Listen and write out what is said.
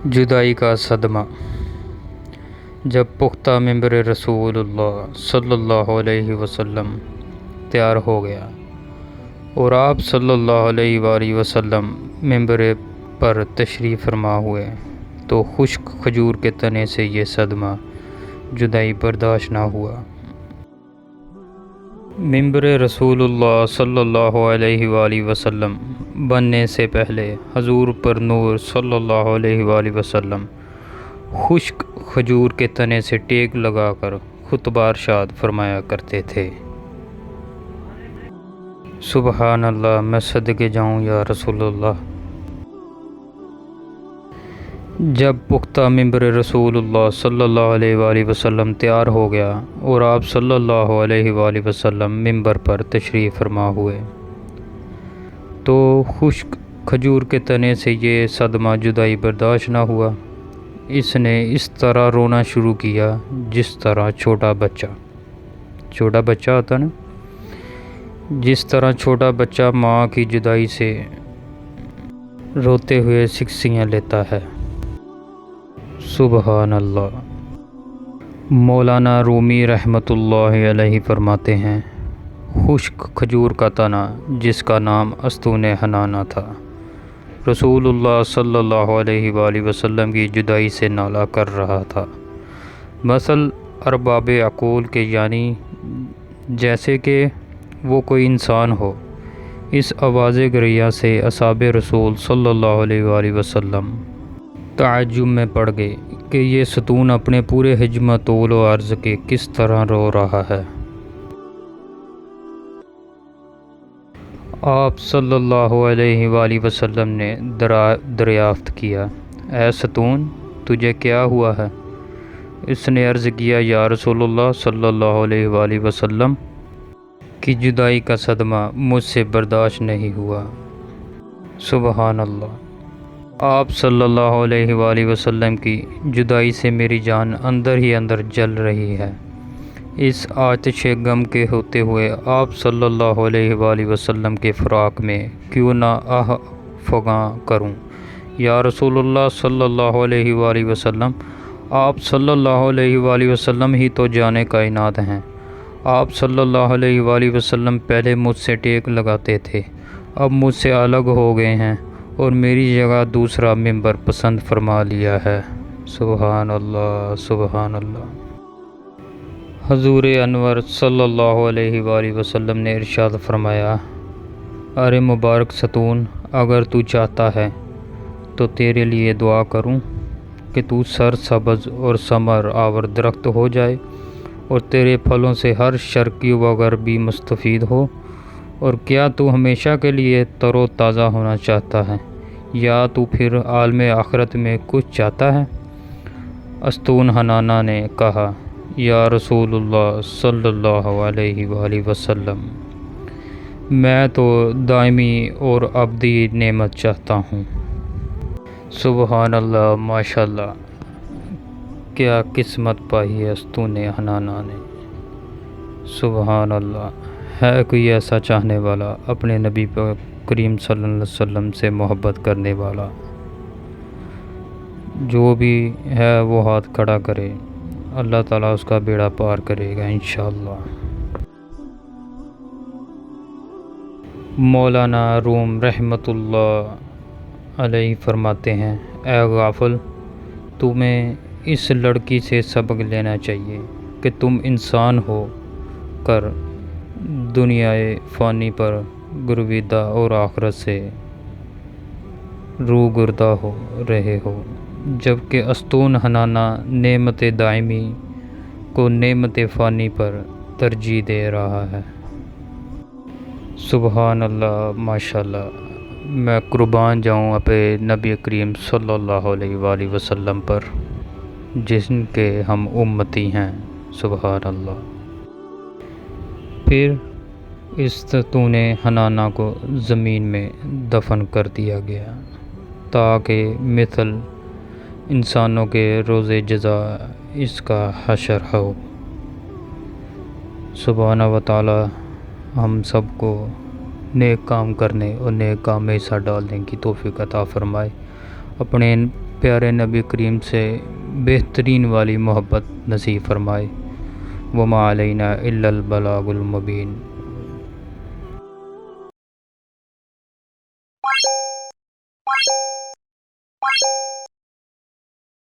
जुदाई का सदमा। जब पुख्ता मिंबर रसूलुल्लाह सल्लल्लाहु अलैहि वसल्लम तैयार हो गया और आप सल्लल्लाहु अलैहि वसल्लम मिंबर पर तशरीफ़ फरमा हुए तो खुश्क खजूर के तने से ये सदमा जुदाई बर्दाश्त ना हुआ। मिंबर रसूलुल्लाह सल्लल्लाहु अलैहि वसल्लम बनने से पहले हजूर पर नूर सल्लल्लाहु अलैहि वसल्लम खुश्क खजूर के तने से टेक लगाकर खुतबा इरशाद फरमाया करते थे। सुबहान अल्लाह, मैं सदके जाऊँ या रसूलुल्लाह। जब पुख्ता मिंबर रसूलुल्लाह सल्लल्लाहु अलैहि वसल्लम तैयार हो गया और आप सल्लल्लाहु अलैहि वसल्लम मिंबर पर तशरीफ़ फरमा हुए तो खुश्क खजूर के तने से ये सदमा जुदाई बर्दाश्त ना हुआ। इसने इस तरह रोना शुरू किया जिस तरह छोटा बच्चा होता ना, जिस तरह छोटा बच्चा माँ की जुदाई से रोते हुए सिक्सियाँ लेता है। सुबहान अल्लाह। मौलाना रूमी रहमतुल्लाहि अलैहि फरमाते हैं, खुश्क खजूर का तना जिसका अस्तून अस्तून हनाना था रसूलुल्लाह सल्लल्लाहु अलैहि वसल्लम की जुदाई से नाला कर रहा था। मसल अरबाब अक़ूल के, यानी जैसे कि वो कोई इंसान हो। इस आवाज़ गरिया से असहाब रसूल सल्लल्लाहु अलैहि वसल्लम ताज्जुब में पड़ गए कि ये सतून अपने पूरे हिज्म तोल व अर्ज़ के किस तरह रो रहा है। आप सल्लल्लाहु अलैहि वसल्लम ने दरियाफ़्त किया, ऐ सतून तुझे क्या हुआ है? इसने अर्ज़ किया, या रसूलुल्लाह सल्लल्लाहु अलैहि वसल्लम की जुदाई का सदमा मुझसे बर्दाश्त नहीं हुआ। सुबहान अल्लाह। आप सल्लल्लाहु अलैहि वसल्लम की जुदाई से मेरी जान अंदर ही अंदर जल रही है। इस आतिश गम के होते हुए आप सल्लल्लाहु अलैहि वसल्लम के फ़राक़ में क्यों ना आह फ़गां करूं। या रसूलुल्लाह सल्लल्लाहु अलैहि वसल्लम, आप सल्लल्लाहु अलैहि वसल्लम ही तो जाने कायनात हैं। आप सल्लल्लाहु अलैहि वसल्लम पहले मुझसे टेक लगाते थे, अब मुझसे अलग हो गए हैं और मेरी जगह दूसरा मिंबर पसंद फरमा लिया है। सुबहान अल्लाह, सुबहान अल्लाह। हजूर अनवर सल्लल्लाहु अलैहि वसल्लम ने इरशाद फरमाया, अरे मुबारक सतून, अगर तू चाहता है तो तेरे लिए दुआ करूं कि तू सर सब्ज़ और समर आवर दरख्त हो जाए और तेरे फलों से हर शर्क़ी व गरबी मुस्तफ़ीद हो। और क्या तू हमेशा के लिए तरो ताज़ा होना चाहता है या तू फिर आलम आखिरत में कुछ चाहता है? अस्तून हनाना ने कहा, या रसूलुल्लाह सल्लल्लाहु अलैहि वसल्लम, मैं तो दायमी और अब्दी नेमत चाहता हूँ। सुबहान अल्लाह, माशाअल्लाह, क्या किस्मत पाई है अस्तून हनाना ने। सुबहान अल्लाह। है कोई ऐसा चाहने वाला, अपने नबी करीम सल्लल्लाहु अलैहि वसल्लम से मोहब्बत करने वाला? जो भी है वो हाथ खड़ा करे, अल्लाह ताला उसका बेड़ा पार करेगा इंशाअल्लाह। मौलाना रूम रहमतुल्लाह अलैहि फरमाते हैं, ऐ गाफिल, तुम्हें इस लड़की से सबक लेना चाहिए कि तुम इंसान हो कर दुनियाए फ़ानी पर गुरविदा और आखिरत से रूगुर्दा हो रहे हो, जबकि अस्तून हनाना नेमत दायमी को नेमत फ़ानी पर तरजीह दे रहा है। सुबहान अल्लाह, माशाअल्लाह। मैं कुर्बान जाऊँ अपने नबी करीम सल्लल्लाहु अलैहि वसल्लम पर जिनके हम उम्मती हैं। सुबहान अल्लाह। फिर इस सतून हनाना को ज़मीन में दफन कर दिया गया ताकि मिसल इंसानों के रोज़े जज़ा इसका हशर हो। सुबहान व तआला हम सबको नेक काम करने और नेक काम में हिस्सा डालने की तौफीक अता फ़रमाए। अपने پیارے نبی کریم سے بہترین والی محبت نصیب فرمائے۔ وما علینا الا البلاغ المبین۔